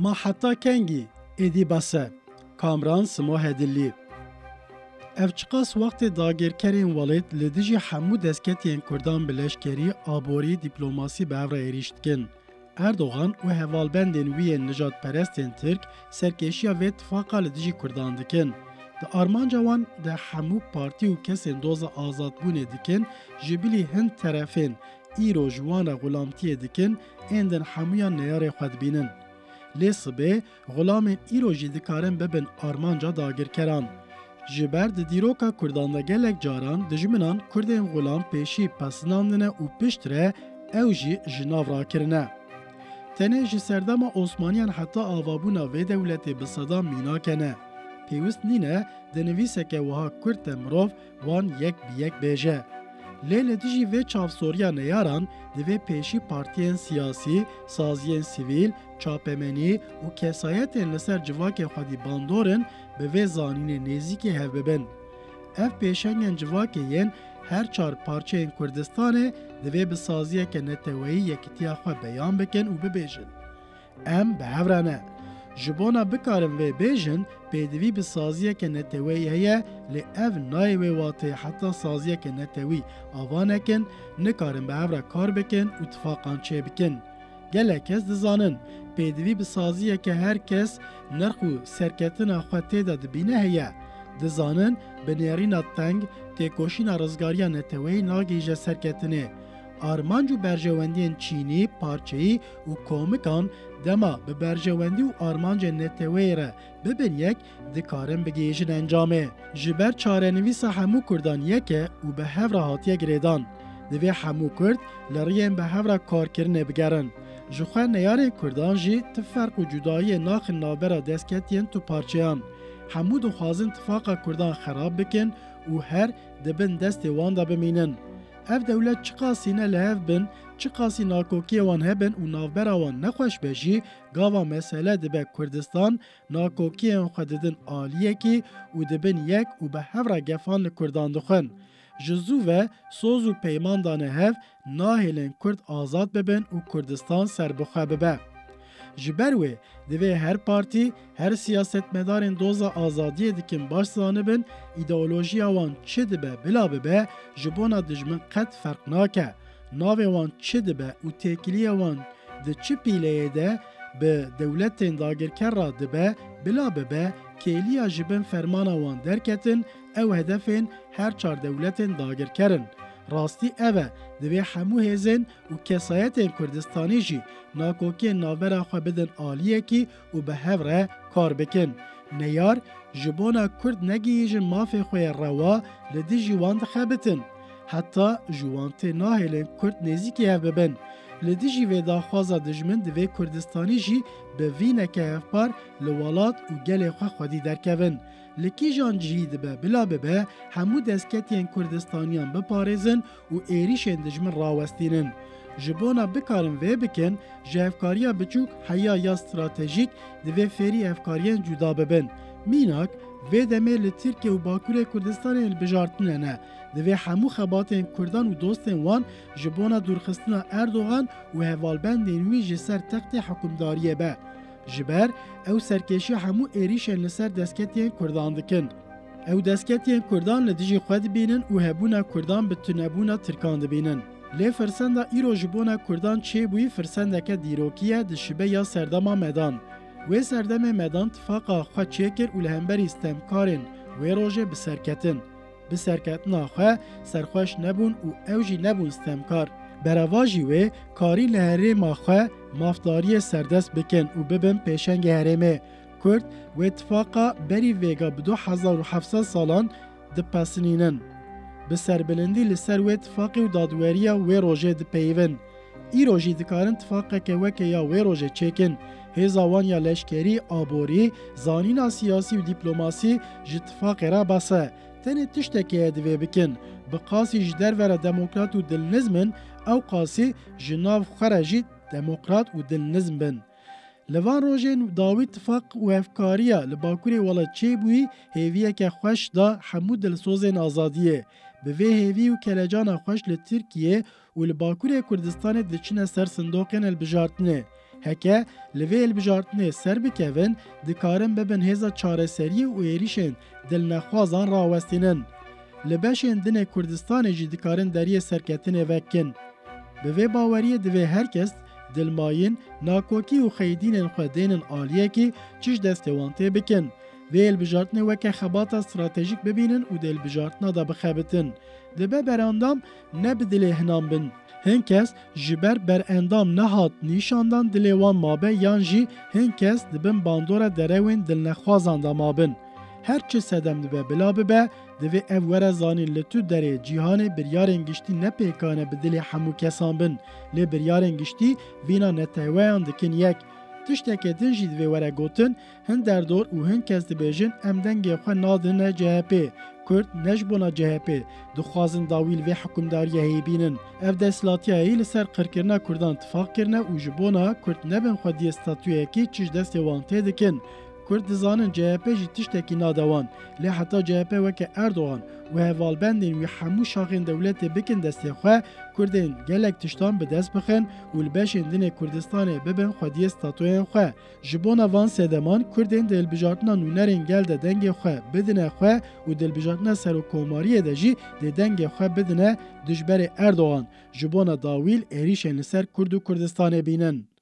ما حتی کنگی ایدی بسه کامران سمو هدلی افچقاس وقت داگرکرین ولید لدیجی حمو دسکتین کردان بلشکری آبوری دیپلوماسی به افرا ایریشتکن. اردوغان و هوالبندین وی نجات پرستین ترک سرکشیا و اتفاقا لدیجی کردان دکن. ده آرمانجا وان ده حمو پارتی و کسین دوز آزاد بونه دکن جبیلی هند طرفین ایرو جوان غلامتی دکن اندن حمویا نیار خود بینن. لیسبه غلام ایرو جی دکارن ببن آرمانجا داگرکران. جبر د دیروکا کردان دا گلک جاران دجمنان کردین غلام پیشی پسناندنه و پشتره او جی جناو را کرنه. تنه جی سردما عثمانیان حتی آوابونا و دولتی بصدا مینا کنه. پیوست نینه دنویسه که وها کرد مروف وان یک بیک بیجه. لیل دیجی و چاف سوریا نیاران دوی پیشی پارتیین سیاسی، سازیین سیویل، چاپمنی و کسایتین لسر جواک خودی باندورن به وی زانین نیزی هف ببن. اف پیشنگن جواک ین هر چار پارچه این کردستانه دوی به سازیه که نتوهی یکیتیا خواه بیان بکن و ببیجن. ام به هورانه. جبونا بکارن و بیجن پیدوی به سازیه که نتوی هیه لی او نای و واته حتی سازیه که نتوی آوانکن نکارن به هفره کار بکن و اتفاقان چه بکن. گله کس دزانن پیدوی به سازیه که هر کس نرخو سرکتن خود تیده دبینه هیه. دزانن به نیرین تنگ تیکوشین رزگاریا نتوی ناگیجه سرکتنه. آرمانجو برجواندین چینی، پارچهی و کومکان دما به برجواندی و آرمانج نتوی را ببین یک دکارن بگیجن انجامه. جبر چارنویس همو کردان یکه و به هفره هاتیه گریدان. دوی همو کرد لرین به هفره کار کرنه بگرن. جخواه نیاره کردان جی تفرق و جدایی ناخ نابرا دستکتین تو پارچهان. همو دو خوازن تفاقا کردان خراب بکن و هر دبن دست وان دا بمینن. اف دولت چقاسی نه لحف بن، چقاسی ناکوکی وان هبن و نافبرا وان نخوش بشی گاوا مسئله دبه کردستان ناکوکی ان خوددن آلیه کی و دبن یک و به هفره گفان لکردان دخن. جزو و سوز و پیمان دانه هف ناهلن کرد آزاد ببن و کردستان سر بخواه ببه. جبروه دوی هر پارتی هر سیاست مدارن دوزا آزادی دکن باش زانبن ایدئولوژی وان چه دبه بلا ببه جبونا دجمن قد فرق ناکه ناوی وان چه دبه و تکیلی وان ده چه پیله ده به دولتین داگرکر را دبه بلا ببه کلیا جبن فرمانا وان درکتن او هدفین هر چار دولتین داگرکرن. راستی اوه دوی همو هزن و کسایتین کردستانی جی ناکوکی ناورا خواه بدن آلیه کی و به هفره کار بکن. نیار جبونا کرد نگی جن مافی خوی روا لدی جوان دخبتن. حتی جوانت ناهلن کرد نزیکی هف ببن. لدی جی ویدا خوازا دجمن دوی کردستانی جی به وینه که هف پار لولات و گل خواه خودی درکون. لکی جان جهید به بلا به همو دستکتین کردستانیان بپارزن و ایریشن دجمن راوستینن. جبونا بکارن و بکن جهفکاریا بچوک حیا یا استراتژیک دوی فری افکاریان جدا ببن. میناک و دمه لترکیه و باکور کردستان البجارتن نه. دوی همو خباتین کردان و دوستین وان جبونا دورخستنا اردوغان و هوالبندین وی جسر تخت حکمداریه به. جبر او سرکشی همو ایریشن لسر دستکتین کردان دکن. او دستکتین کردان لدیجی خود بینن و هبونا کردان به تنبونا ترکان بینن. لی فرسنده ایرو جبونا کردان چه بوی فرسنده که دیروکیه دشبه یا سردما مدان. و سردم مدان تفاقا خود چه کر و لهمبری استمکارن و روژه بسرکتن. بسرکتن آخواه سرخوش نبون و اوجی نبون استمکار. برواجی و کاری لهره ماخواه مافداری سردست بکن و ببن پیشنگ هرمه کرد و اتفاقا بری ویگا به 2700 سالان دپسنینن. به سربلندی لسر و اتفاقی و دادواریا و روژه دپیون. ای روژی دکارن اتفاقا که وکه یا و روژه چکن. هزاوان یا لشکری، آبوری، زانینا سیاسی و دیپلوماسی جتفاق را بسه. تنه تشتکی ادوه بکن. بقاسی جدر ور دموکرات و دلنزمن او قاسی جناو خرجی دموکرات و دلنزم بن. لوان روژن داوی اتفاق و افکاریا لباکوری والا چه بوی هیویه که خوش دا همو دلسوزین آزادیه. به وی هیوی و کلجان خوش لترکیه و لباکوری کردستان دچنه سر صندوقین البجارتنه. Heke li vê hilbijartinê ser bikevin, dikarin bibin hêza çareseriyê û êrişên dilnexwazan rawestînin. Li beşên dinê Kurdistanê jî dikarin deriyê serketinê vekin. Bi vê baweriyê divê herkes dilmayîn, nakokî û xeyidînên xwe dênin aliyekî çi ji destê wan tê bikin. Vê hilbijartinê weke xebata stratejîk bibînin û di hilbijartina da bixebitin. Dibe berendam ne bi dilê hinan bin. Hin kes ji ber berendam nehat nîşandan dilê wan mabe yan jî hin kes dibin bandora derewên dilnexwazan da mabin. Her çi sedem dibe bila bibe, divê ev were zanîn li tu derê cîhanê biryarên giştî ne pêkane bi dilê hemû kesan bin. Lê biryarên giştî vîna netewêyan dikin yek. Tiştekê din jî divê were gotin, hin derdor û hin kes dibêjin em dengê xwe nadine CHP. Kurd ne ji bona CHP dixwazin dawîl vê hikûmdariyê hêbînin. Ev desthilatiya li ser qirkirina Kurdan tifaq kirine û ji bona Kurd nebin xwediyê statûyekî çi ji destê wan tê dikin. Kurd dizanin CHP jî tiştekî nadewan. Lê heta CHP weke Erdogan û hevalbendên wî hemû şaxên dewletê bikin destê xwe, Kurdên gelek tiştan bi dest bixin û li beşên dinê Kurdistanê bibin xwediyê statûyên xwe. Ji bona van sedeman, Kurdên di hilbijartina nûnerên gel de dengê xwe bidine xwe û di hilbijartina serokkomariyê de jî dê dengê xwe bidine dijberê Erdogan. Ji bona dawîl êrişên li ser Kurd û Kurdistanê bînin.